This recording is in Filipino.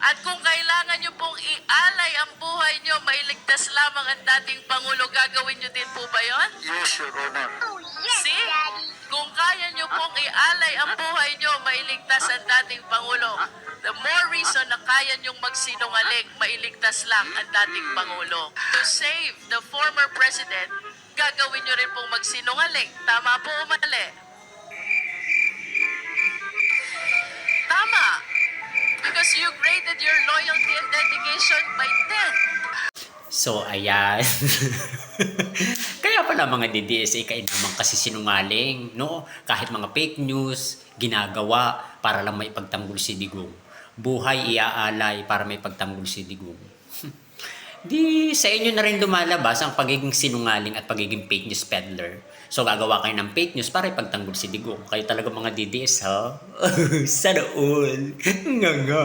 At kung kailangan nyo pong ialay ang buhay nyo, mailigtas lamang ang dating Pangulo, gagawin nyo din po ba yon? Yes, Your Honor. See? Kung kaya nyo pong ialay ang buhay nyo, mailigtas ang dating Pangulo. The more reason na kaya nyong magsinungaling, mailigtas lang ang dating Pangulo. To save the former president, gagawin nyo rin pong magsinungaling. Tama po o mali? Tama. Because you graded your loyalty and dedication by 10. So, ayan. Kaya pala mga DDSA kayo naman kasi sinungaling, no? Kahit mga fake news, ginagawa para lang may pagtanggol si Digong. Buhay iaalay para may pagtanggol si Digong. Di sa inyo na rin lumalabas ang pagiging sinungaling at pagiging fake news peddler. So, gagawa kayo ng fake news para ipagtanggol si Digong. Kayo talaga mga DDS, ha? Sana all. Nga nga.